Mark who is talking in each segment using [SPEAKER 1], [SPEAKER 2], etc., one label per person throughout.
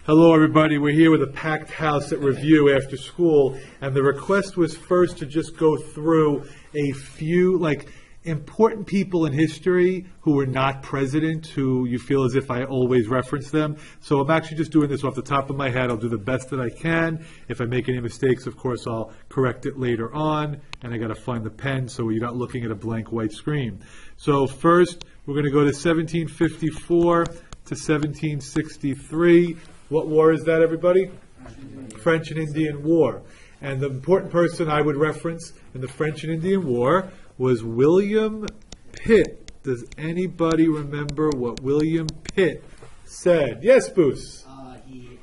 [SPEAKER 1] Hello, everybody. We're here with a packed house at review after school, and the request was first to just go through a few, important people in history who were not president, who you feel as if I always reference them. So I'm actually just doing this off the top of my head. I'll do the best that I can. If I make any mistakes, of course, I'll correct it later on, and I got to find the pen so you're not looking at a blank white screen. So first, we're going to go to 1754 to 1763. What war is that, everybody? French and Indian War. And the important person I would reference in the French and Indian War was William Pitt. Does anybody remember what William Pitt said? Yes, Boos?
[SPEAKER 2] He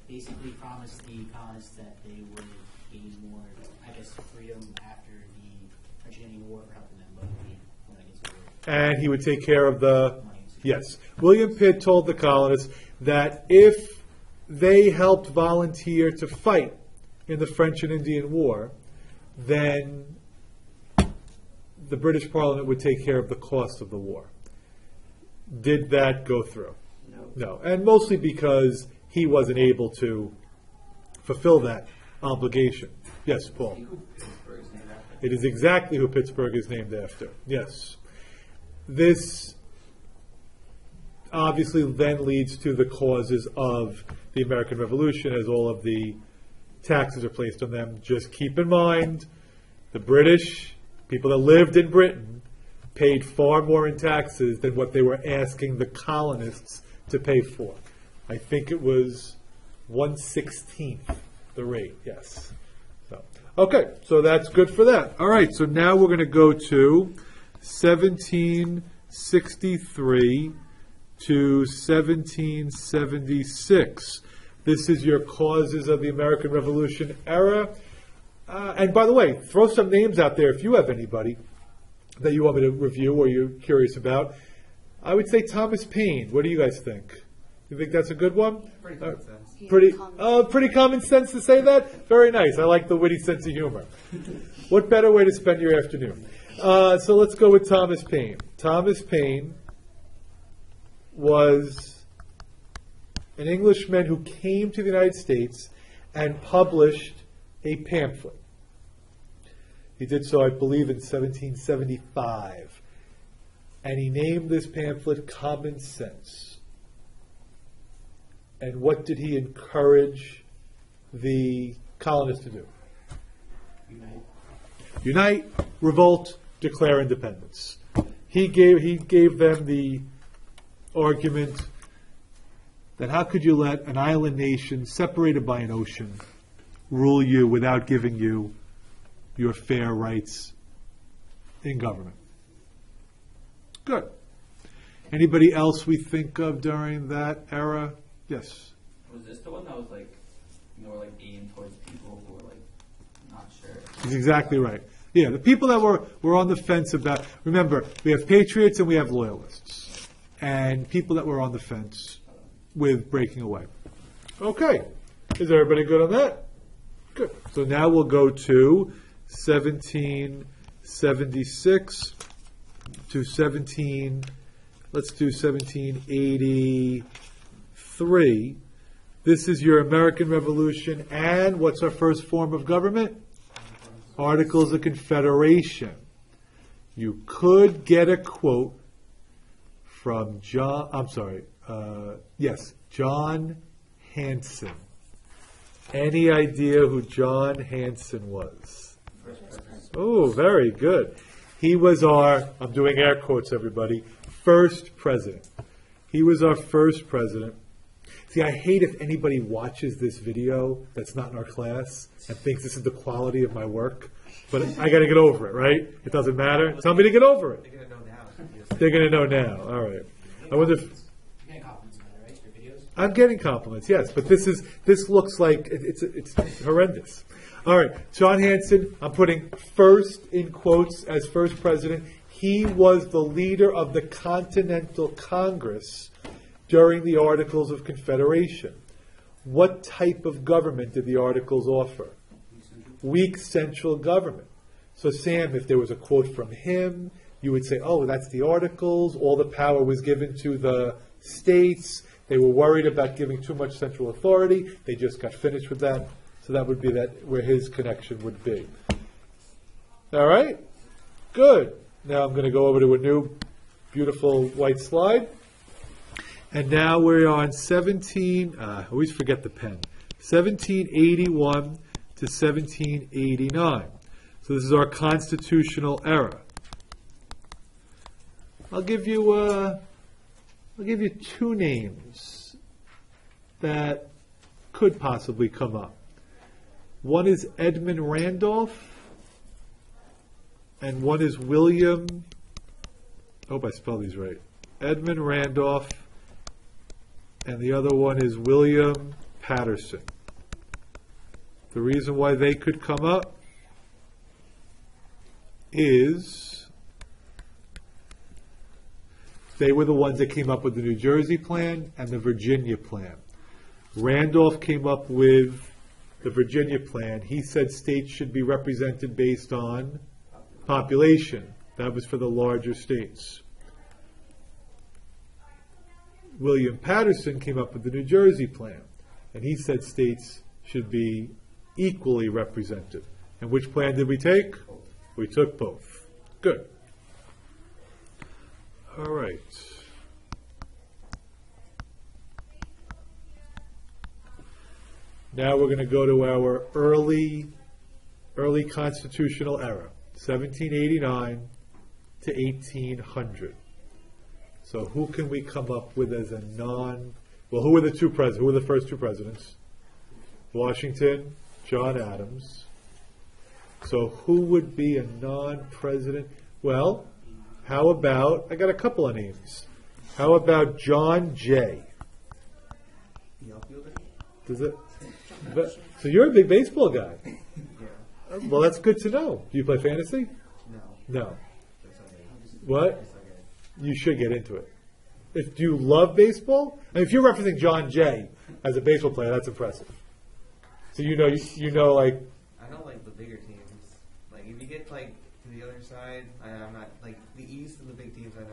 [SPEAKER 2] basically promised the colonists that they would gain more, freedom after the French and Indian War for helping them, but he went against the war.
[SPEAKER 1] And he would take care of the... Yes. William Pitt told the colonists that if they helped volunteer to fight in the French and Indian War, then the British Parliament would take care of the cost of the war. Did that go through? No. And mostly because he wasn't able to fulfill that obligation. Yes, Paul? It is exactly who Pittsburgh is named after. Yes. This obviously then leads to the causes of the American Revolution, as all of the taxes are placed on them. Just keep in mind, the British, people that lived in Britain, paid far more in taxes than what they were asking the colonists to pay for. I think it was 1/16 the rate, yes. Okay, so that's good for that. All right, so now we're going to go to 1763 to 1776. This is your causes of the American Revolution era. And by the way, throw some names out there if you have anybody that you want me to review or you're curious about. I would say Thomas Paine. What do you guys think? You think that's a good one?
[SPEAKER 3] Pretty common sense.
[SPEAKER 1] Pretty common sense to say that? Very nice. I like the witty sense of humor. What better way to spend your afternoon? So let's go with Thomas Paine. Thomas Paine was an Englishman who came to the United States and published a pamphlet. He did so, I believe, in 1775. And he named this pamphlet Common Sense. And what did he encourage the colonists to do? Unite, revolt, declare independence. He gave them the argument that how could you let an island nation separated by an ocean rule you without giving you your fair rights in government? Good. Anybody else we think of during that era? Yes.
[SPEAKER 3] Was this the one that was more aimed towards people who were not sure?
[SPEAKER 1] He's exactly right. Yeah, the people that were on the fence about. Remember, we have patriots and we have loyalists, and people that were on the fence with breaking away. Okay. Is everybody good on that? Good. So now we'll go to 1776 to 1783. This is your American Revolution, and what's our first form of government? Articles of Confederation. You could get a quote from John Hanson. Any idea who John Hanson was? Oh, very good. He was I'm doing air quotes, everybody, first president. He was our first president. See, I hate if anybody watches this video that's not in our class and thinks this is the quality of my work, but I got to get over it, right? It doesn't matter. Tell me to get over it.
[SPEAKER 3] They're going to know now.
[SPEAKER 1] They're going to know now. All right. I wonder if... I'm getting compliments, yes, but this looks like it's horrendous. All right, John Hanson, I'm putting first in quotes as first president. He was the leader of the Continental Congress during the Articles of Confederation. What type of government did the Articles offer? Weak central government. So Sam, if there was a quote from him, you would say, oh, that's the Articles. All the power was given to the states. They were worried about giving too much central authority. They just got finished with that. So that would be that where his connection would be. All right? Good. Now I'm going to go over to a new beautiful white slide. And now we're on I always forget the pen, 1781 to 1789. So this is our constitutional era. I'll give you two names that could possibly come up. One is Edmund Randolph, and one is William. I hope I spelled these right. Edmund Randolph, and the other one is William Patterson. The reason why they could come up is they were the ones that came up with the New Jersey plan and the Virginia plan. Randolph came up with the Virginia plan. He said states should be represented based on population. That was for the larger states. William Patterson came up with the New Jersey plan, and he said states should be equally represented. And which plan did we take? We took both. Good. All right. Now we're going to go to our early constitutional era, 1789 to 1800. So who can we come up with as a who were the two presidents? Who were the first two presidents? Washington, John Adams. So who would be a non-president? Well, how about, I got a couple of names. How about John Jay? Does it? So you're a big baseball guy.
[SPEAKER 3] Yeah.
[SPEAKER 1] Well, that's good to know. Do you play fantasy?
[SPEAKER 3] No.
[SPEAKER 1] No. What? You should get into it. Do you love baseball? I mean, if you're referencing John Jay as a baseball player, that's impressive. So you know, like.
[SPEAKER 4] I know, like, the bigger teams. Like, if you get, like, to the other side, I'm not, like, the East and the big teams I know.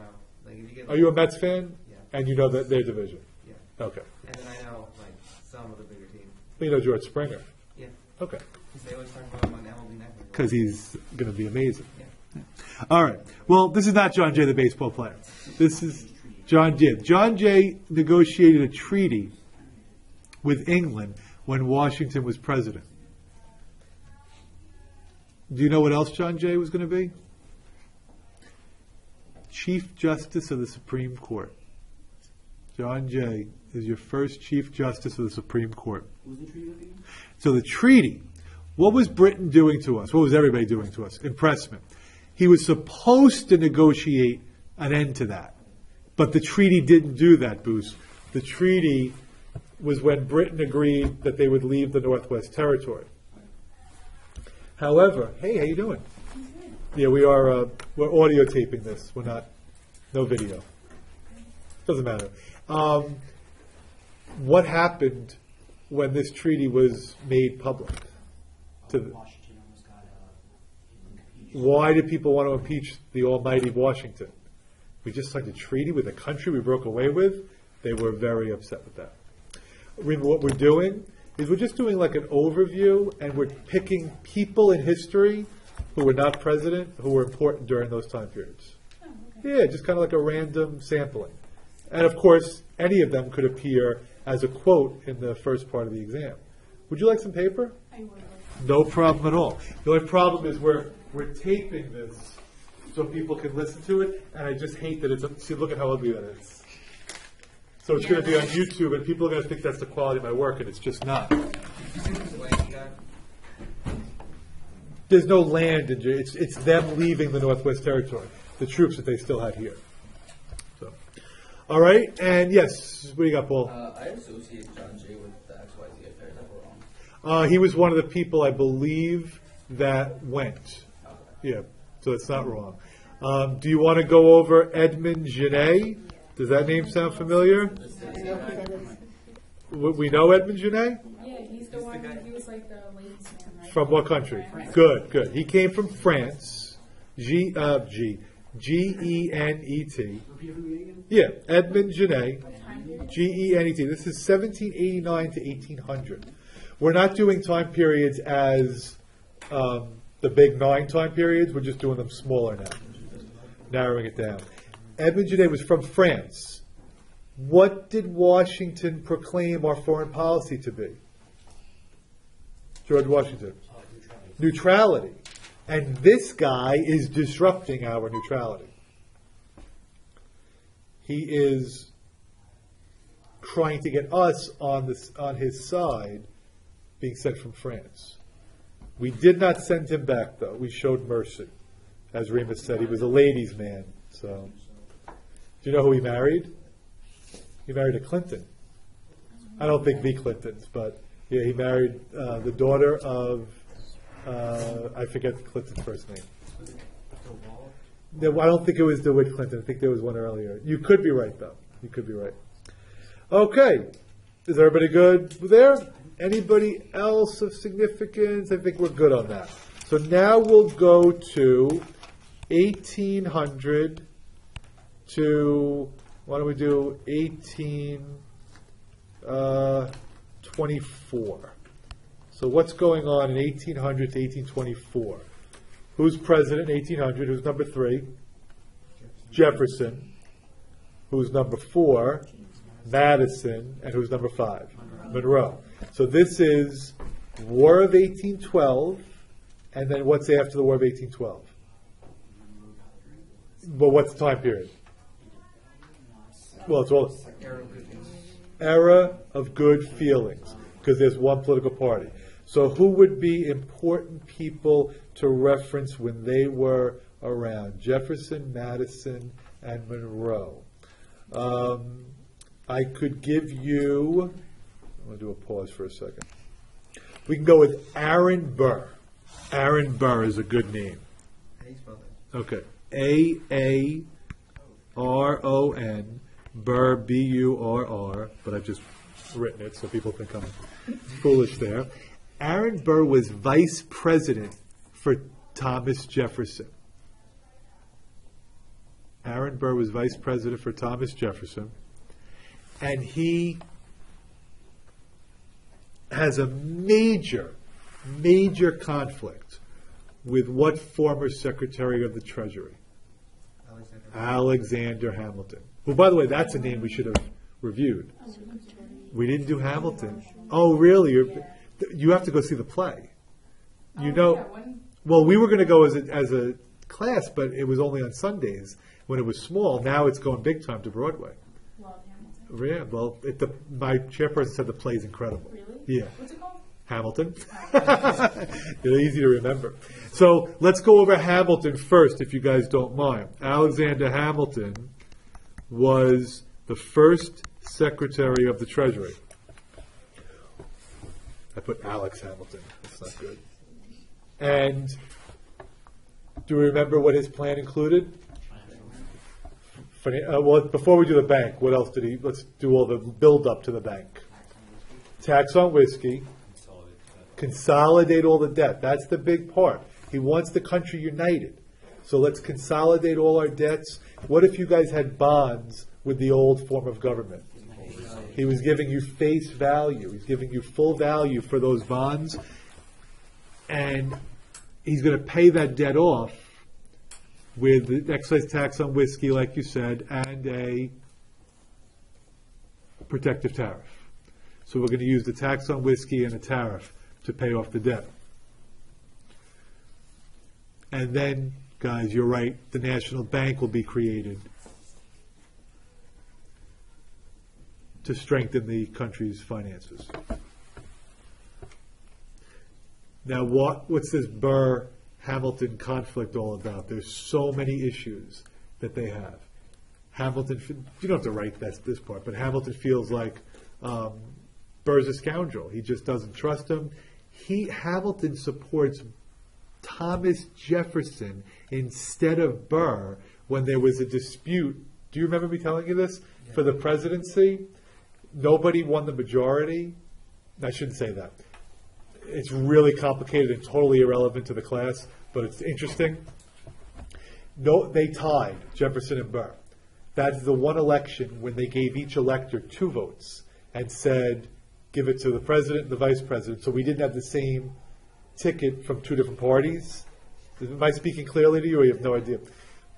[SPEAKER 4] Like, if you get.
[SPEAKER 1] Are you a Mets fan?
[SPEAKER 4] Yeah.
[SPEAKER 1] And you know that their division?
[SPEAKER 4] Yeah.
[SPEAKER 1] Okay.
[SPEAKER 4] And then I know, like, some of the bigger teams.
[SPEAKER 1] You know George Springer?
[SPEAKER 4] Yeah.
[SPEAKER 1] Okay.
[SPEAKER 4] They always talk about him on MLB Network.
[SPEAKER 1] Because he's going to be amazing.
[SPEAKER 4] Yeah.
[SPEAKER 1] All right. Well, this is not John Jay, the baseball player. This is John Jay. John Jay negotiated a treaty with England when Washington was president. Do you know what else John Jay was going to be? Chief Justice of the Supreme Court. John Jay is your first Chief Justice of the Supreme Court.
[SPEAKER 2] What was the treaty again?
[SPEAKER 1] So the treaty, what was Britain doing to us? What was everybody doing to us? Impressment. He was supposed to negotiate an end to that. But the treaty didn't do that, Boos. The treaty was when Britain agreed that they would leave the Northwest Territory. However, hey, how you doing? Yeah, we're audio taping this. We're not, no video. Doesn't matter. What happened when this treaty was made public?
[SPEAKER 2] Washington almost got impeached.
[SPEAKER 1] Why did people want to impeach the almighty Washington? We just signed a treaty with a country we broke away with. They were very upset with that. Remember, what we're doing is we're just doing like an overview, and we're picking people in history who were not president, who were important during those time periods.
[SPEAKER 5] Oh, okay.
[SPEAKER 1] Yeah, just kind of like a random sampling. And of course, any of them could appear as a quote in the first part of the exam. Would you like some paper?
[SPEAKER 5] I would.
[SPEAKER 1] No problem at all. The only problem is we're taping this so people can listen to it, and I just hate that it's, see, look at how ugly that is. So it's going to be on YouTube, and people are going to think that's the quality of my work, and it's just not. There's no land in it's them leaving the Northwest Territory, the troops that they still had here. So, all right, and yes, what do you got, Paul?
[SPEAKER 3] I associate John Jay with the XYZ affair. Is that wrong?
[SPEAKER 1] He was one of the people, I believe, that went. Yeah, so it's not wrong. Do you want to go over Edmund Genet? Does that name sound familiar? We know Edmund Genet?
[SPEAKER 5] Yeah, he's the one. He was like the ladies' man, right?
[SPEAKER 1] From what country?
[SPEAKER 5] France.
[SPEAKER 1] Good. He came from France. Genet.
[SPEAKER 2] Repeat it for me again?
[SPEAKER 1] Yeah, Edmund Genet.
[SPEAKER 5] What time time period?
[SPEAKER 1] GENET. This is 1789 to 1800. We're not doing time periods as the big 9 time periods. We're just doing them smaller now, narrowing it down. Edmund Genet was from France. What did Washington proclaim our foreign policy to be? George Washington. Neutrality. And this guy is disrupting our neutrality. He is trying to get us on his side, being sent from France. We did not send him back, though. We showed mercy. As Remus said, he was a ladies' man. So, do you know who he married? He married a Clinton. I don't think the Clintons, but yeah, he married the daughter of, I forget Clinton's first name. No, I don't think it was DeWitt Clinton. I think there was one earlier. You could be right, though. You could be right. Okay. Is everybody good there? Anybody else of significance? I think we're good on that. So now we'll go to 1800 to, why don't we do 1824. So what's going on in 1800 to 1824? Who's president in 1800? Who's number 3? Jefferson. Who's number 4? Madison. And who's number 5? Monroe. So this is War of 1812, and then what's after the War of 1812? Well, what's the time period? Well, it's all era of good feelings, because there's one political party. So who would be important people to reference when they were around? Jefferson, Madison, and Monroe. I could give you, I'm going to do a pause for a second. We can go with Aaron Burr. Aaron Burr is a good name.
[SPEAKER 4] How do you spell that?
[SPEAKER 1] Okay. A-A-R-O-N, Burr, B-U-R-R, but I've just written it so people think I'm foolish there. Aaron Burr was vice president for Thomas Jefferson. Aaron Burr was vice president for Thomas Jefferson, and he has a major conflict with what former Secretary of the Treasury? Alexander Hamilton. Who, by the way, that's a name we should have reviewed. We didn't do Hamilton. Oh, really? You have to go see the play. You know, well, we were going to go as a class, but it was only on Sundays when it was small. Now it's going big time to Broadway.
[SPEAKER 5] Love Hamilton.
[SPEAKER 1] Yeah, well, my chairperson said the play's incredible.
[SPEAKER 5] Really?
[SPEAKER 1] Yeah.
[SPEAKER 5] What's it called?
[SPEAKER 1] Hamilton. They're easy to remember. So let's go over Hamilton first, if you guys don't mind. Alexander Hamilton was the first Secretary of the Treasury. I put Alex Hamilton. That's not good. And do you remember what his plan included? Well, before we do the bank, what else did he? Let's do all the build-up to the bank. Tax on whiskey. Consolidate all the debt. That's the big part. He wants the country united. So let's consolidate all our debts. What if you guys had bonds with the old form of government? He was giving you face value. He's giving you full value for those bonds. And he's going to pay that debt off with the excise tax on whiskey, like you said, and a protective tariff. So we're going to use the tax on whiskey and a tariff to pay off the debt. And then, guys, you're right, the National Bank will be created to strengthen the country's finances. Now, what's this Burr-Hamilton conflict all about? There's so many issues that they have. Hamilton, you don't have to write this part, but Hamilton feels like Burr's a scoundrel. He just doesn't trust him. Hamilton supports Thomas Jefferson instead of Burr when there was a dispute. Do you remember me telling you this? Yeah. For the presidency, nobody won the majority. I shouldn't say that. It's really complicated and totally irrelevant to the class, but it's interesting. No, they tied, Jefferson and Burr. That's the one election when they gave each elector 2 votes and said, give it to the president and the vice president. So we didn't have the same ticket from 2 different parties. Am I speaking clearly to you, or you have no idea?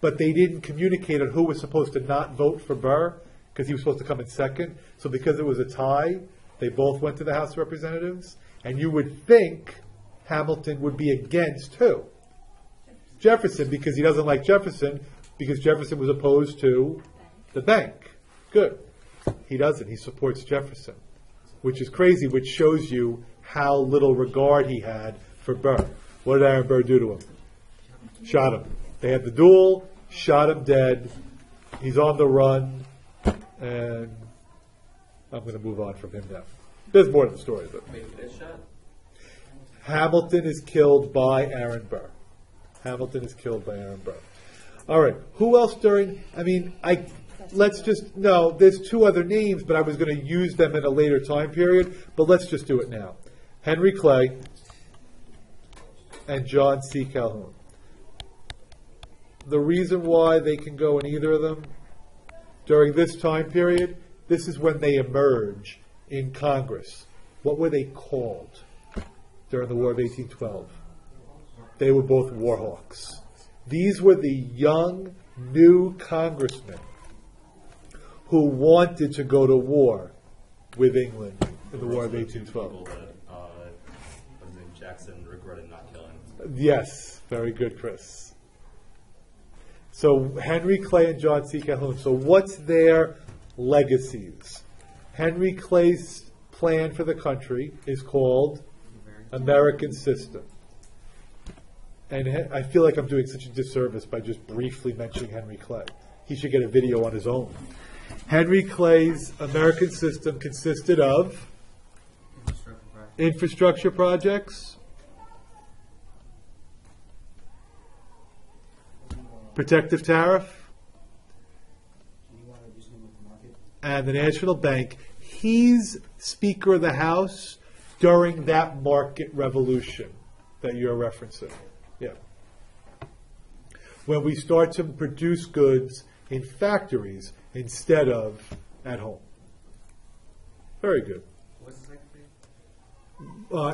[SPEAKER 1] But they didn't communicate on who was supposed to not vote for Burr, because he was supposed to come in second. So because it was a tie, they both went to the House of Representatives. And you would think Hamilton would be against who? Jefferson, because he doesn't like Jefferson, because Jefferson was opposed to the bank. Good. He doesn't. He supports Jefferson, which is crazy, which shows you how little regard he had for Burr. What did Aaron Burr do to him? Shot him. They had the duel, shot him dead. He's on the run, and I'm going to move on from him now. There's more to the story, but Hamilton is killed by Aaron Burr. Hamilton is killed by Aaron Burr. All right. Who else during? There's 2 other names, but I was going to use them in a later time period. But let's just do it now. Henry Clay and John C. Calhoun. The reason why they can go in either of them during this time period, this is when they emerge in Congress. What were they called during the War of 1812? They were both war hawks. These were the young, new congressmen who wanted to go to war with England in the War of 1812.
[SPEAKER 6] Jackson regretted not killing.
[SPEAKER 1] Yes, very good, Chris. So Henry Clay and John C. Calhoun. So what's their legacies? Henry Clay's plan for the country is called American System. And I feel like I'm doing such a disservice by just briefly mentioning Henry Clay. He should get a video on his own. Henry Clay's American System consisted of infrastructure projects, protective tariff, and the National Bank. He's Speaker of the House during that market revolution that you're referencing. Yeah. When we start to produce goods in factories instead of at home. Very good.
[SPEAKER 4] What's the second thing?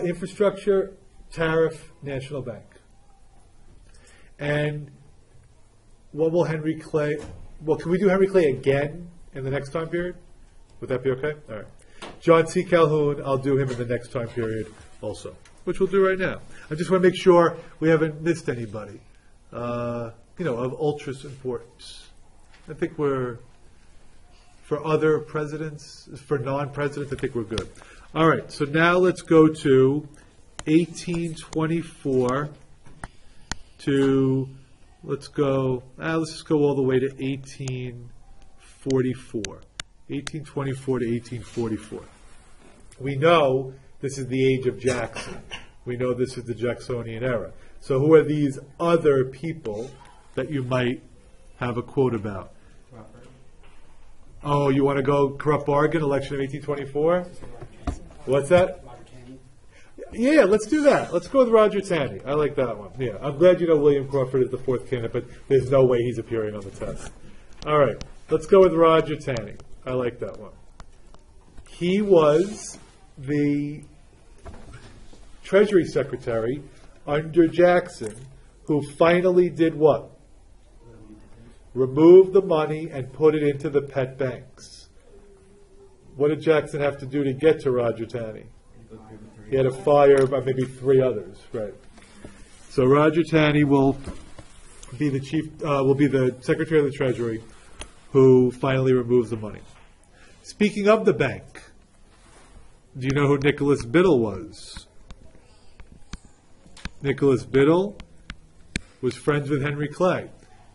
[SPEAKER 1] Infrastructure, tariff, National Bank. And what will Henry Clay... Well, can we do Henry Clay again in the next time period? Would that be okay? All right. John C. Calhoun, I'll do him in the next time period also, which we'll do right now. I just want to make sure we haven't missed anybody, of ultra importance. I think we're, for other presidents, for non-presidents, I think we're good. All right, so now let's go to 1824 to, let's just go all the way to 1844. 1824 to 1844. We know this is the age of Jackson. We know this is the Jacksonian era. So who are these other people that you might have a quote about? Oh, you want to go corrupt bargain, election of 1824? What's that? Yeah, let's do that. Let's go with Roger Taney. I like that one. Yeah, I'm glad you know William Crawford is the 4th candidate, but there's no way he's appearing on the test. All right, let's go with Roger Taney. I like that one. He was the Treasury Secretary under Jackson, who finally did what? Removed the money and put it into the pet banks. What did Jackson have to do to get to Roger Taney? He had to fire maybe 3 others, right? So Roger Taney will be the Secretary of the Treasury, who finally removes the money. Speaking of the bank, do you know who Nicholas Biddle was? Nicholas Biddle was friends with Henry Clay.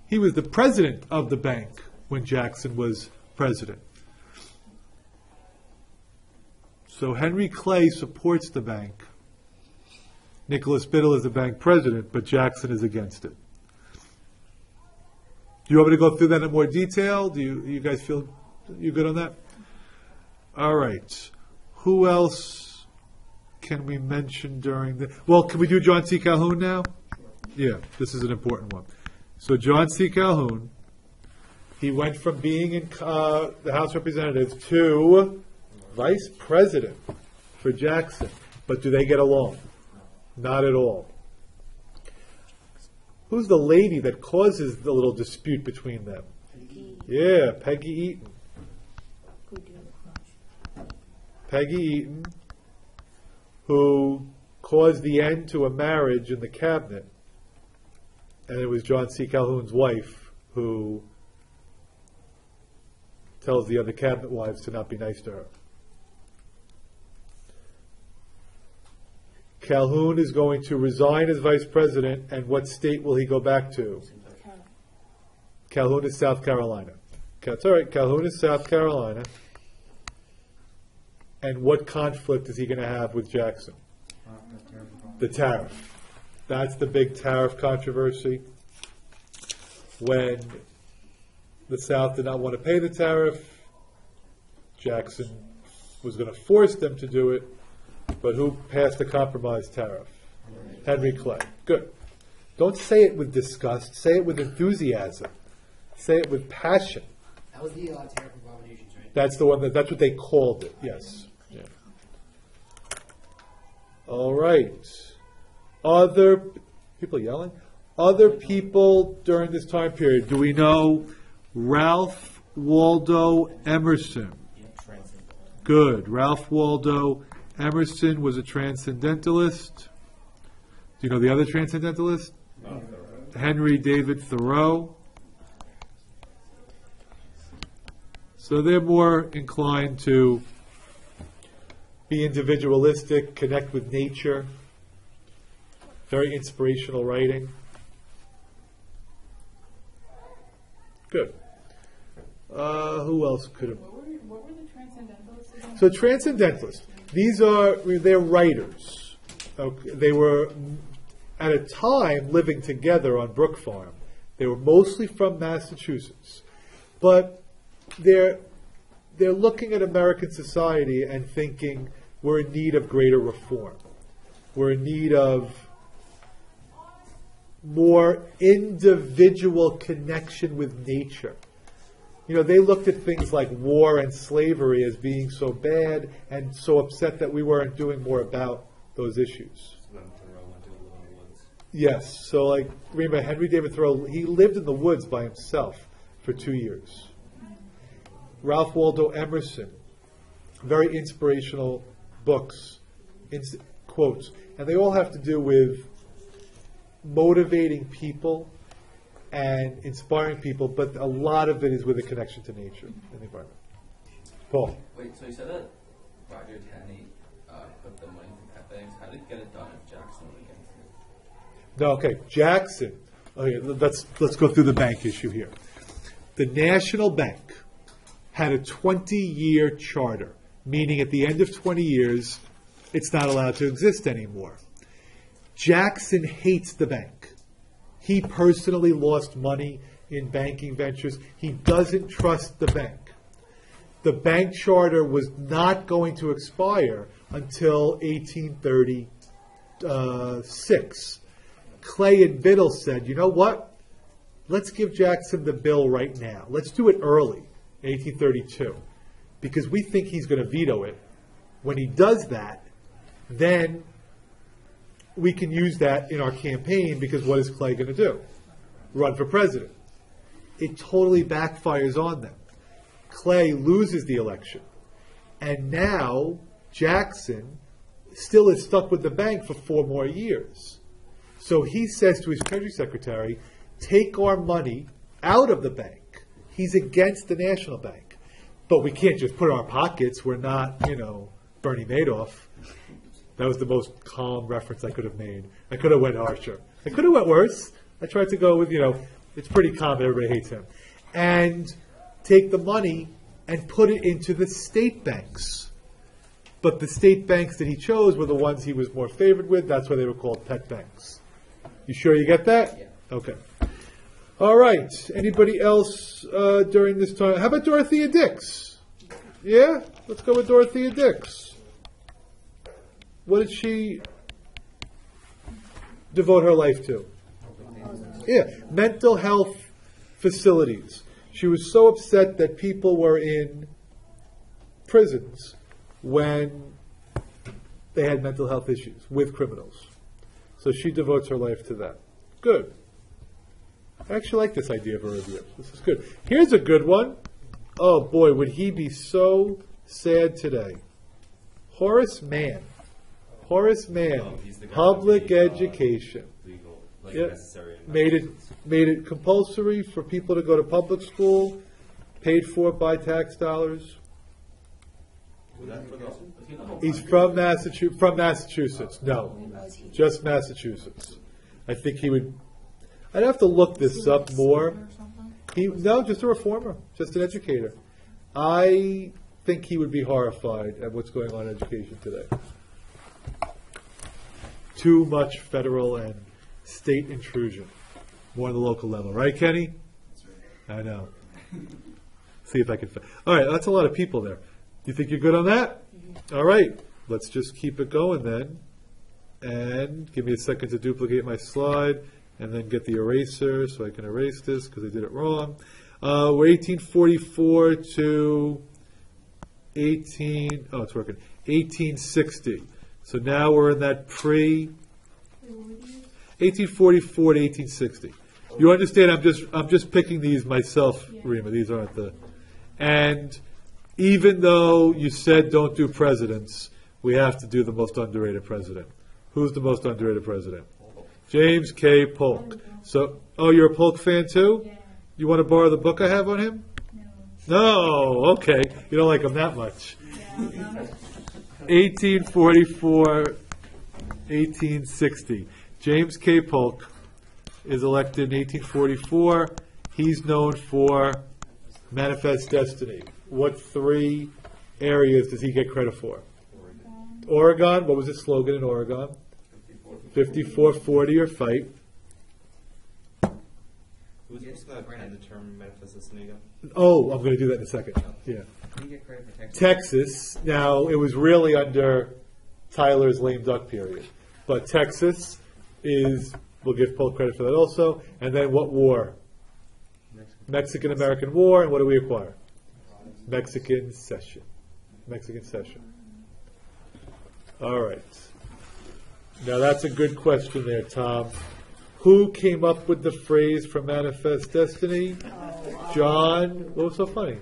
[SPEAKER 1] He was the president of the bank when Jackson was president. So Henry Clay supports the bank. Nicholas Biddle is the bank president, but Jackson is against it. Do you want me to go through that in more detail? Do you guys feel you good on that? All right. Who else can we mention during the... Well, can we do John C. Calhoun now? Yeah, this is an important one. So John C. Calhoun He went from being in the House of Representatives to vice president for Jackson. But do they get along? Not at all. Who's the lady that causes the little dispute between them? Yeah, Peggy Eaton. Peggy Eaton, who caused the end to a marriage in the cabinet. And it was John C. Calhoun's wife who tells the other cabinet wives to not be nice to her. Calhoun is going to resign as vice president, and what state will he go back to? Calhoun is South Carolina. That's all right. Calhoun is South Carolina. And what conflict is he going to have with Jackson? The tariff. That's the big tariff controversy. When the South did not want to pay the tariff, Jackson was going to force them to do it. But who passed the compromise tariff? Henry Clay. Good. Don't say it with disgust. Say it with enthusiasm. Say it with passion.
[SPEAKER 2] That was the tariff abominations, right?
[SPEAKER 1] That's the one. That's what they called it. Yes. Yeah. All right. Other people yelling. Other people during this time period. Do we know Ralph Waldo Emerson? Good. Ralph Waldo Emerson was a transcendentalist. Do you know the other transcendentalist? Henry David Thoreau. So they're more inclined to be individualistic, connect with nature. Very inspirational writing. Good. Who else could have?
[SPEAKER 5] What were the transcendentalists again?
[SPEAKER 1] So transcendentalists. They're writers. Okay. They were, at a time, living together on Brook Farm. They were mostly from Massachusetts. But they're looking at American society and thinking we're in need of greater reform. We're in need of more individual connection with nature. You know, they looked at things like war and slavery as being so bad and so upset that we weren't doing more about those issues. Yes, so like, remember Henry David Thoreau, he lived in the woods by himself for 2 years. Ralph Waldo Emerson, very inspirational books, quotes, and they all have to do with motivating people and inspiring people, but a lot of it is with a connection to nature and the environment. Paul.
[SPEAKER 3] Wait, so you said that Roger Taney put the money into pet banks. How did he get it done if Jackson was against it?
[SPEAKER 1] No, okay, Jackson. Okay, let's go through the bank issue here. The National Bank had a 20-year charter, meaning at the end of 20 years, it's not allowed to exist anymore. Jackson hates the bank. He personally lost money in banking ventures. He doesn't trust the bank. The bank charter was not going to expire until 1836. Clay and Biddle said, you know what? Let's give Jackson the bill right now. Let's do it early, 1832, because we think he's going to veto it. When he does that, then we can use that in our campaign, because what is Clay going to do? Run for president. It totally backfires on them. Clay loses the election. And now Jackson still is stuck with the bank for 4 more years. So he says to his Treasury Secretary, take our money out of the bank. He's against the National Bank. But we can't just put it in our pockets. We're not, Bernie Madoff. That was the most calm reference I could have made. I could have went harsher. I could have went worse. I tried to go with, it's pretty calm. Everybody hates him. And take the money and put it into the state banks. But the state banks that he chose were the ones he was more favored with. That's why they were called pet banks. You sure you get that?
[SPEAKER 2] Yeah.
[SPEAKER 1] Okay. All right. Anybody else during this time? How about Dorothea Dix? Yeah? Let's go with Dorothea Dix. What did she devote her life to? Yeah, mental health facilities. She was so upset that people were in prisons when they had mental health issues with criminals. So she devotes her life to that. Good. I actually like this idea of a review. This is good. Here's a good one. Oh boy, would he be so sad today. Horace Mann. Horace Mann.
[SPEAKER 6] He's the guy
[SPEAKER 1] Public
[SPEAKER 6] who made,
[SPEAKER 1] education.
[SPEAKER 6] Legal, like
[SPEAKER 1] Yep.
[SPEAKER 6] necessary. and
[SPEAKER 1] Made it compulsory for people to go to public school, paid for by tax dollars.
[SPEAKER 6] Was that for the?
[SPEAKER 1] He's from Massachusetts. No, just Massachusetts. I think he would. I'd have to look this up more. No, just a reformer, just an educator. I think he would be horrified at what's going on in education today. Too much federal and state intrusion, more on the local level, right, Kenny? I know. See if I can. All right, that's a lot of people there. You think you're good on that? All right, let's just keep it going then. And give me a second to duplicate my slide and then get the eraser so I can erase this because I did it wrong. We're 1844 to 1860. So now we're in that 1844 to 1860. You understand? I'm just picking these myself, Rima. These aren't the. And even though you said don't do presidents, we have to do the most underrated president. Who's the most underrated president? James K. Polk. So, oh, you're a Polk fan too?
[SPEAKER 5] Yeah.
[SPEAKER 1] You want to borrow the book I have on him? No. Okay. You don't like him that much. 1844, 1860. James K. Polk is elected in 1844. He's known for Manifest Destiny. What 3 areas does he get credit for? Oregon. What was his slogan in Oregon? 54-40 or fight.
[SPEAKER 6] Who's supposed to pen the term manifest destiny again?
[SPEAKER 1] Oh, I'm going to do that in a second. Yeah.
[SPEAKER 4] You get credit for Texas.
[SPEAKER 1] Texas. Now, it was really under Tyler's lame duck period. But Texas is, we'll give Polk credit for that also. And then what war? Mexican-American War. And what do we acquire? Mexican Cession. Mexican Cession. All right. Now, that's a good question there, Tom. Who came up with the phrase for Manifest Destiny? John. What was so funny?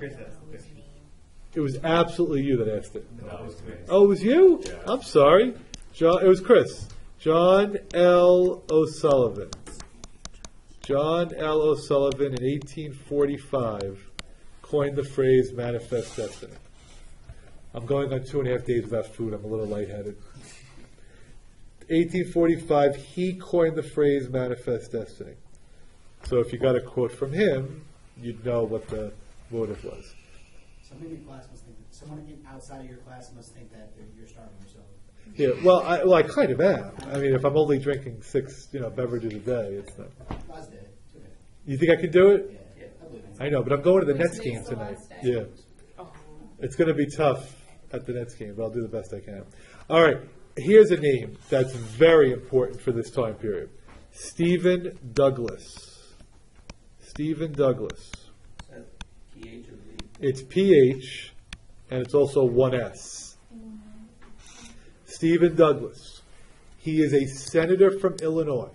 [SPEAKER 1] It was absolutely you that asked it.
[SPEAKER 6] No, it was me.
[SPEAKER 1] Oh, it was you?
[SPEAKER 6] Yeah.
[SPEAKER 1] I'm sorry. John. It was Chris. John L. O'Sullivan. John L. O'Sullivan in 1845 coined the phrase Manifest Destiny. I'm going on 2.5 days without food. I'm a little lightheaded. 1845, he coined the phrase Manifest Destiny. So if you got a quote from him, you'd know what the motive was.
[SPEAKER 2] Someone in your class must think, outside of your class must think that you're starving yourself.
[SPEAKER 1] Yeah, well, I kind of am. I mean, if I'm only drinking 6, beverages a day, it's not.
[SPEAKER 2] Last day. It's okay.
[SPEAKER 1] You think I can do it?
[SPEAKER 2] Yeah, I believe it.
[SPEAKER 1] I know, but I'm going to the Nets
[SPEAKER 5] Today's
[SPEAKER 1] game
[SPEAKER 5] the
[SPEAKER 1] tonight.
[SPEAKER 5] last day.
[SPEAKER 1] Yeah. It's going to be tough at the Nets game, but I'll do the best I can. All right, here's a name that's very important for this time period. Stephen Douglas. Stephen Douglas.
[SPEAKER 3] PH or V?
[SPEAKER 1] It's PH, and it's also 1S. Stephen Douglas. He is a senator from Illinois.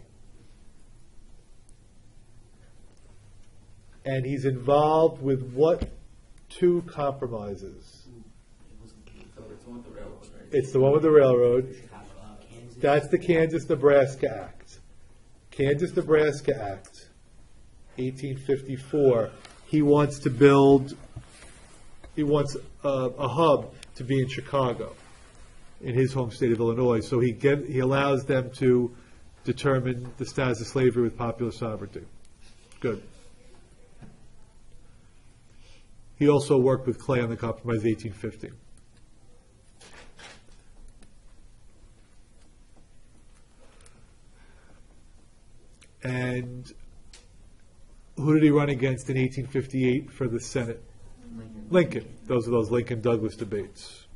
[SPEAKER 1] And he's involved with what 2 compromises?
[SPEAKER 3] So it's the one with the railroad, right?
[SPEAKER 1] It's the one with the railroad.
[SPEAKER 2] Kansas.
[SPEAKER 1] That's the Kansas-Nebraska Act. Kansas-Nebraska Act, 1854. He wants to build, he wants a hub to be in Chicago, in his home state of Illinois. So he allows them to determine the status of slavery with popular sovereignty. Good. He also worked with Clay on the Compromise 1850. And who did he run against in 1858 for the Senate? Lincoln. Those are those Lincoln-Douglas debates.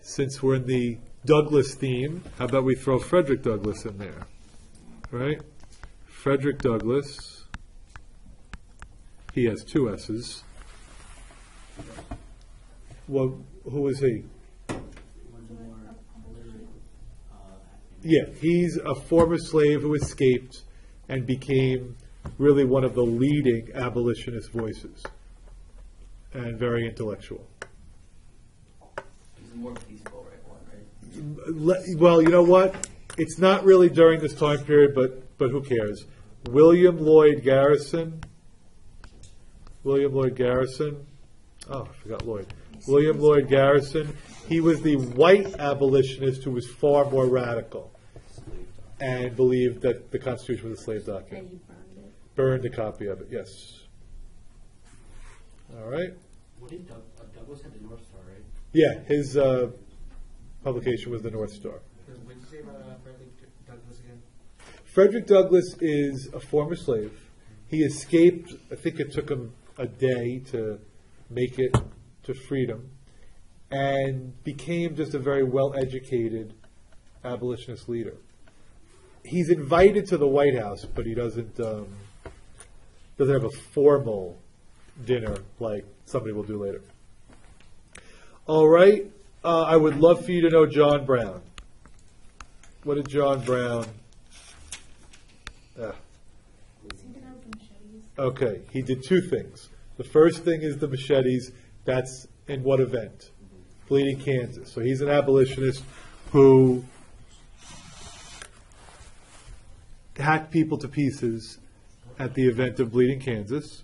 [SPEAKER 1] Since we're in the Douglas theme, how about we throw Frederick Douglass in there? Right? Frederick Douglass. He has two S's. Well, who is he?
[SPEAKER 2] One's more literate.
[SPEAKER 1] Yeah, he's a former slave who escaped and became really one of the leading abolitionist voices, and very intellectual.
[SPEAKER 3] He's a more peaceful one, right?
[SPEAKER 1] Well, you know what? It's not really during this time period, but who cares? William Lloyd Garrison. William Lloyd Garrison. Oh, I forgot Lloyd. William Lloyd Garrison. He was the white abolitionist who was far more radical and believed that the Constitution was a slave document.
[SPEAKER 5] And he burned it.
[SPEAKER 1] Burned a copy of it, yes. All right.
[SPEAKER 2] What did Douglas had the North Star, right?
[SPEAKER 1] Yeah, his publication was the North Star.
[SPEAKER 4] What did you say about Frederick Douglass again?
[SPEAKER 1] Frederick Douglass is a former slave. He escaped, I think it took him a day to make it to freedom, and became just a very well-educated abolitionist leader. He's invited to the White House, but he doesn't have a formal dinner like somebody will do later. All right. I would love for you to know John Brown. What did John Brown... Okay, he did two things. The first thing is the machetes. That's in what event? Bleeding Kansas. So he's an abolitionist who hacked people to pieces at the event of Bleeding Kansas.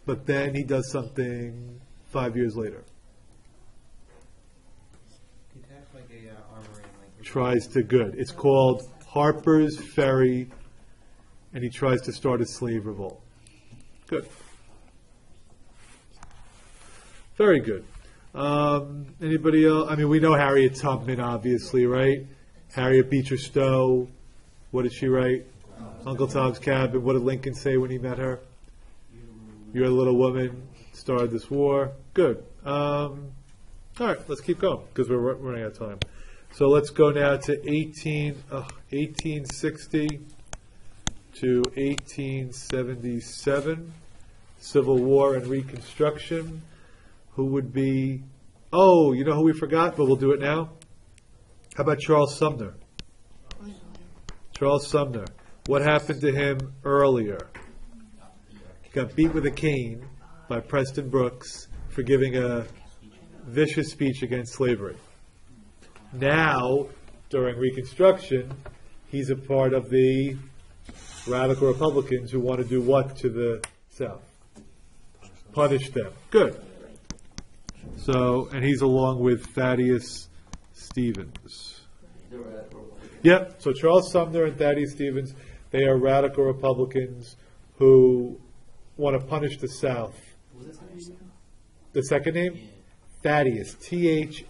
[SPEAKER 1] But then he does something 5 years later.
[SPEAKER 4] He attacked like a armory and like
[SPEAKER 1] Tries to good. It's called Harper's Ferry, and he tries to start a slave revolt. Good. Very good. Anybody else? I mean, we know Harriet Tubman, obviously, right? Harriet Beecher Stowe. What did she write? Uncle Tom's Cabin. What did Lincoln say when he met her? You're a little woman. Started this war. Good. All right, let's keep going because we're running out of time. So let's go now to 1860 to 1877, Civil War and Reconstruction. Who would be... Oh, you know who we forgot, but we'll do it now? How about Charles Sumner? Charles Sumner. What happened to him earlier? He got beat with a cane by Preston Brooks for giving a vicious speech against slavery. Now, during Reconstruction, he's a part of the radical Republicans who want to do what to the South? Punish them. Good. So, and he's along with Thaddeus Stevens. Yep. So Charles Sumner and Thaddeus Stevens, they are radical Republicans who want to punish the South.
[SPEAKER 2] Was that something?
[SPEAKER 1] The second name? Thaddeus. Thaddeus.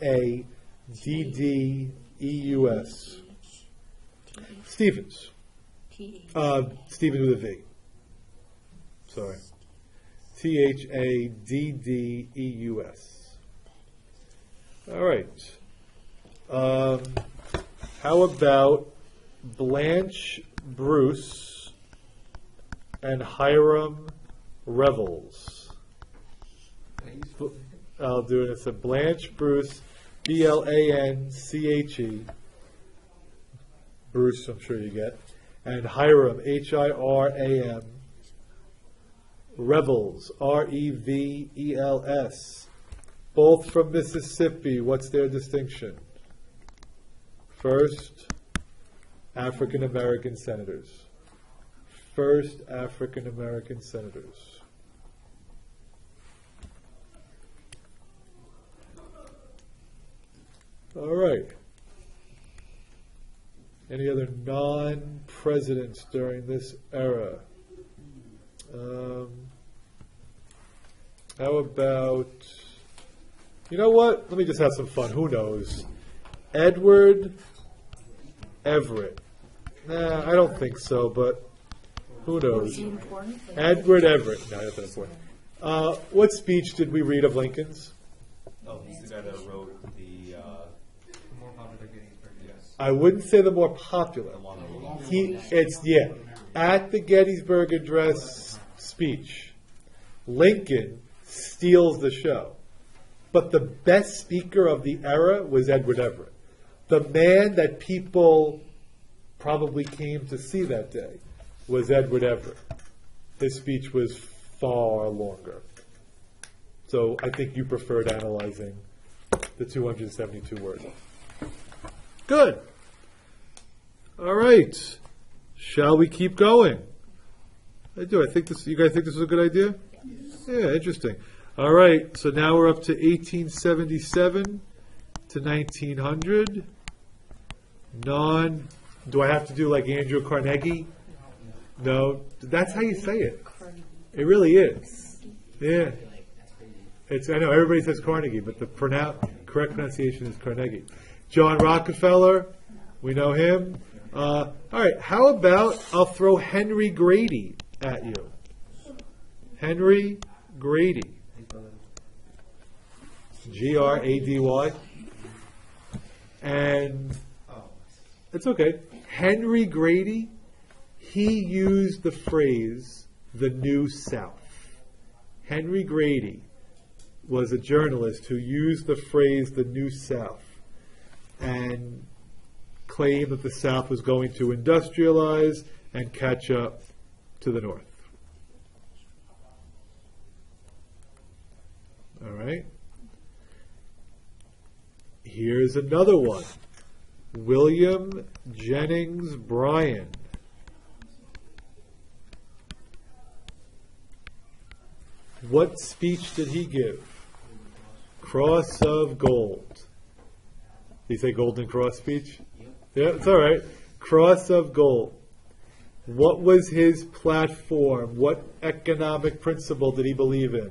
[SPEAKER 1] Stevens. Stevens with a V. Sorry. Thaddeus. All right. How about Blanche Bruce and Hiram Revels? I'll do it. It's a Blanche Bruce, Blanche. Bruce, I'm sure you get. And Hiram, Hiram. Revels, Revels. Both from Mississippi. What's their distinction? First, African American senators. First African American senators. All right. Any other non-presidents during this era? How about, you know what? Let me just have some fun. Who knows? Edward Everett. Nah, I don't think so, but who knows? Edward Everett. No, that's not important. What speech did we read of Lincoln's?
[SPEAKER 6] Oh, he's the guy that wrote the.
[SPEAKER 4] the more popular getting is pretty.
[SPEAKER 6] Yes.
[SPEAKER 1] I wouldn't say the more popular. At the Gettysburg Address speech, Lincoln steals the show. But the best speaker of the era was Edward Everett. The man that people probably came to see that day was Edward Everett. His speech was far longer. So I think you preferred analyzing the 272 words. Good. All right. Shall we keep going? I do. I think this. You guys think this is a good idea? Yeah, interesting. All right. So now we're up to 1877 to 1900. Do I have to do like Andrew Carnegie? No. That's how you say it. It really is. Yeah. I know everybody says Carnegie, but the correct pronunciation is Carnegie. John Rockefeller, we know him. All right, how about I'll throw Henry Grady at you. Henry Grady. Grady. And it's okay. Henry Grady, he used the phrase, the New South. Henry Grady was a journalist who used the phrase, the New South, and claimed that the South was going to industrialize and catch up to the North. All right. Here's another one. William Jennings Bryan. What speech did he give? Cross of Gold. Did he say Golden Cross speech? Yeah, it's all right. Cross of Gold. What was his platform? What economic principle did he believe in?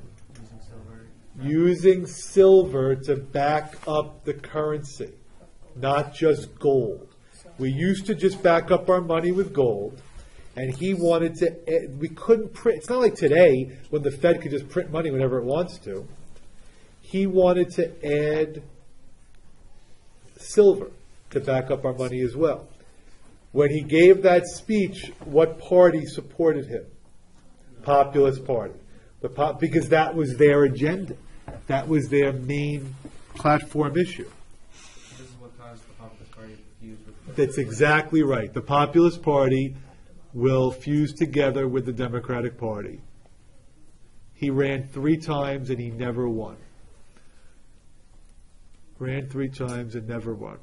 [SPEAKER 1] Using silver to back up the currency, not just gold. We used to just back up our money with gold, and he wanted to, we couldn't print, it's not like today when the Fed could just print money whenever it wants to. He wanted to add silver to back up our money as well. When he gave that speech, what party supported him? Populist Party. Because that was their agenda. That was their main platform issue.
[SPEAKER 4] This is what caused the Populist Party to fuse with
[SPEAKER 1] That's exactly right. The Populist Party will fuse together with the Democratic Party. He ran 3 times and he never won. Ran 3 times and never won.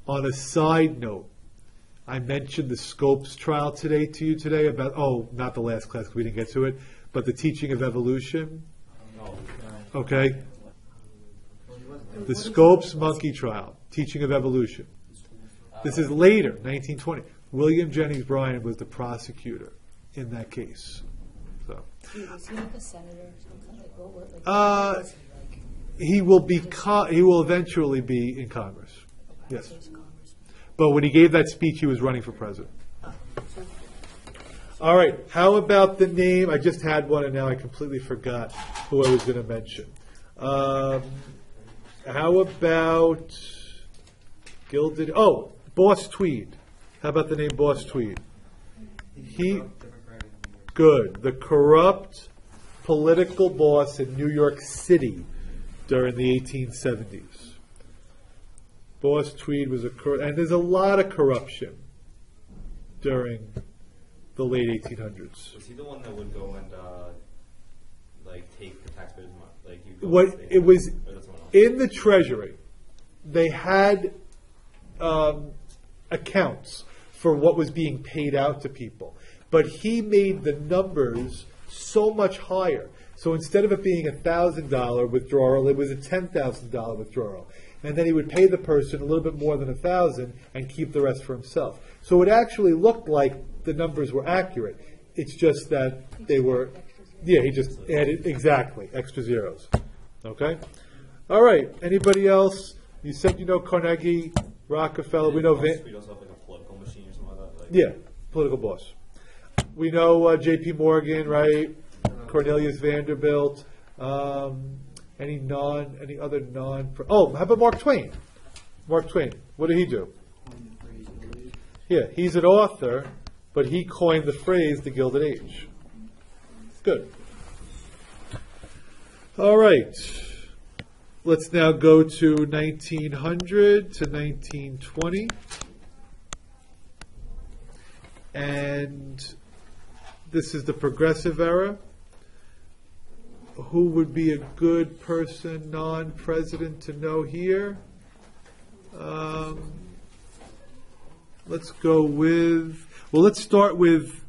[SPEAKER 1] On a side note, I mentioned the Scopes trial to you today about, not the last class because we didn't get to it, but the teaching of evolution. Okay? The Scopes monkey trial, teaching of evolution. This is later, 1920. William Jennings Bryan was the prosecutor in that case. So.
[SPEAKER 5] Is he like a senator or something?
[SPEAKER 1] He will eventually be in Congress. Yes. But when he gave that speech, he was running for president. All right. How about the name? I just had one, and now I completely forgot who I was going to mention. How about Gilded? Oh, Boss Tweed. How about the name Boss Tweed? Good. The corrupt political boss in New York City during the 1870s. Boss Tweed was and there's a lot of corruption during the late 1800s.
[SPEAKER 6] Was he the one that would go and take the taxpayers' money?
[SPEAKER 1] It was in the Treasury. They had accounts for what was being paid out to people, but he made the numbers so much higher. So instead of it being $1,000 withdrawal, it was a $10,000 withdrawal. And then he would pay the person a little bit more than $1,000 and keep the rest for himself. So it actually looked like the numbers were accurate. It's just that they were, he just added, exactly, extra zeros. Okay? All right. Anybody else? You said you know Carnegie, Rockefeller. We know
[SPEAKER 6] We also have like a political machine or something like that.
[SPEAKER 1] yeah, political boss. We know J.P. Morgan, right? Cornelius Vanderbilt. How about Mark Twain? Mark Twain. What did he do?
[SPEAKER 2] Coined the phrase Gilded Age.
[SPEAKER 1] Yeah, he's an author, but he coined the phrase the Gilded Age. Good. All right. Let's now go to 1900 to 1920. And this is the Progressive era. Who would be a good person, non-president, to know here? Let's go with, well, let's start with,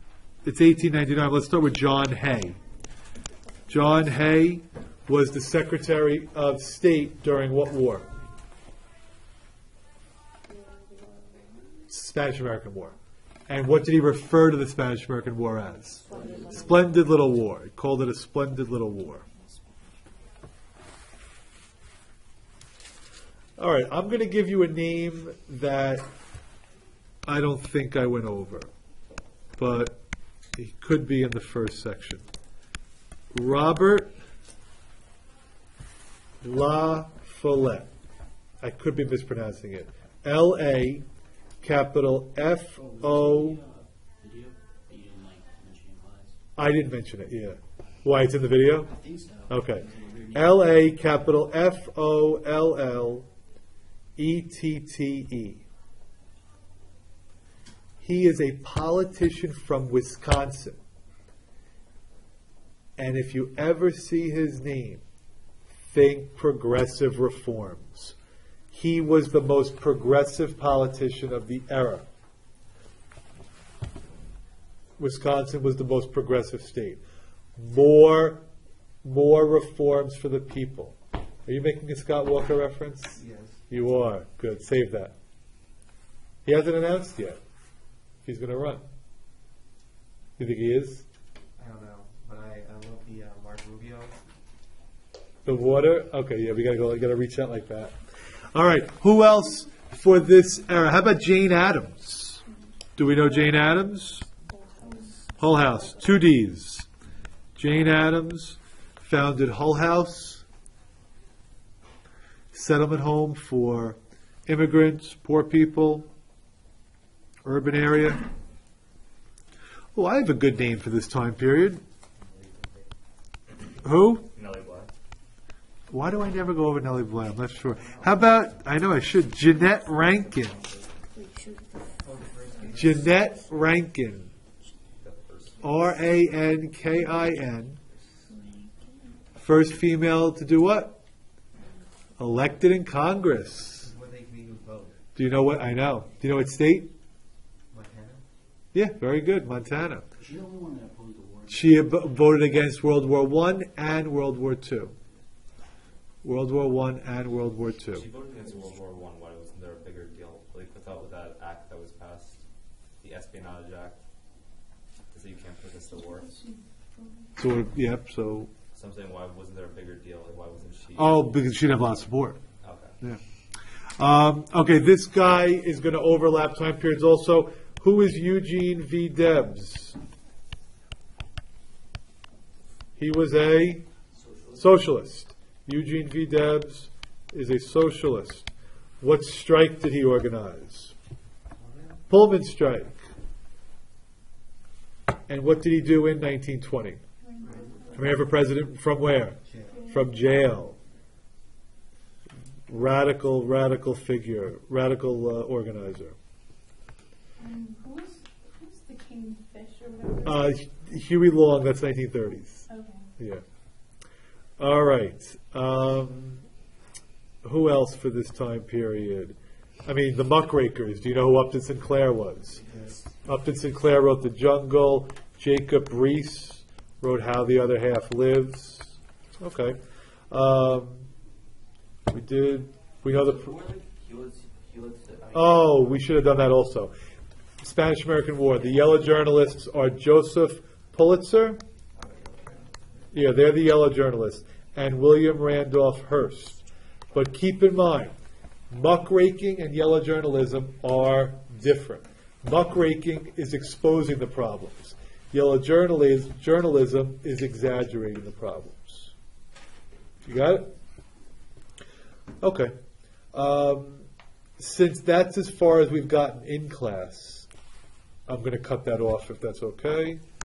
[SPEAKER 1] it's 1899, let's start with John Hay. John Hay was the Secretary of State during what war? Spanish-American War. And what did he refer to the Spanish-American War as? Splendid little war. He called it a splendid little war. All right, I'm going to give you a name that I don't think I went over, but he could be in the first section. Robert La Follette. I could be mispronouncing it. L-A, capital F-O.
[SPEAKER 2] Video that you didn't like mention in class.
[SPEAKER 1] I didn't mention it, yeah. Why, it's in the video?
[SPEAKER 2] I think so.
[SPEAKER 1] Okay.
[SPEAKER 2] It was a weird name.
[SPEAKER 1] L-A, capital F-O-L-L-E-T-T-E. He is a politician from Wisconsin. And if you ever see his name, think progressive reforms. He was the most progressive politician of the era. Wisconsin was the most progressive state. More reforms for the people. Are you making a Scott Walker reference?
[SPEAKER 4] Yes.
[SPEAKER 1] You are. Good. Save that. He hasn't announced yet if he's going to run. You think he is?
[SPEAKER 4] I don't know, but I love the Mark Rubio.
[SPEAKER 1] The water? Okay, yeah, we gotta reach out like that. All right, who else for this era? How about Jane Addams? Do we know Jane Addams? Hull House, 2 Ds. Jane Addams founded Hull House, settlement home for immigrants, poor people, urban area. Oh, I have a good name for this time period. Who?
[SPEAKER 6] Nellie Bly.
[SPEAKER 1] Why do I never go over Nellie Bly? I'm not sure. How about, I know I should, Jeanette Rankin. Jeanette Rankin. R-A-N-K-I-N. First female to do what? Elected in Congress.
[SPEAKER 4] What they can even vote.
[SPEAKER 1] Do you know what? I know. Do you know what state?
[SPEAKER 4] Montana?
[SPEAKER 1] Yeah, very good. Montana.
[SPEAKER 2] She's the only one that opposed the war.
[SPEAKER 1] She voted against World War I and World War II. World War I and World War II.
[SPEAKER 6] She voted against World War I. Why wasn't there a bigger deal? Like with that act that was passed, the Espionage Act, is that you can't put this to war.
[SPEAKER 1] So, yep, so.
[SPEAKER 6] So I'm saying, why wasn't there a bigger deal? Like, why wasn't she?
[SPEAKER 1] Oh, because she didn't have a lot of support.
[SPEAKER 6] Okay.
[SPEAKER 1] Yeah. Okay, this guy is going to overlap time periods also. Who is Eugene V. Debs? He was a socialist. Eugene V. Debs is a socialist. What strike did he organize? Pullman strike. And what did he do in 1920? Ran for president from where? From jail. Radical figure, radical organizer.
[SPEAKER 5] Who's the Kingfish or whatever?
[SPEAKER 1] Huey Long, that's 1930s.
[SPEAKER 5] Okay.
[SPEAKER 1] Yeah. All right. Who else for this time period? I mean, the Muckrakers. Do you know who Upton Sinclair was?
[SPEAKER 4] Yes.
[SPEAKER 1] Upton Sinclair wrote The Jungle. Jacob Riis wrote How the Other Half Lives. Okay. We know the. Oh, we should have done that also. Spanish-American War. The yellow journalists are Joseph Pulitzer. Yeah, they're the yellow journalists. And William Randolph Hearst. But keep in mind, muckraking and yellow journalism are different. Muckraking is exposing the problems. Yellow journalism is exaggerating the problems. You got it? Okay. since that's as far as we've gotten in class, I'm going to cut that off if that's okay.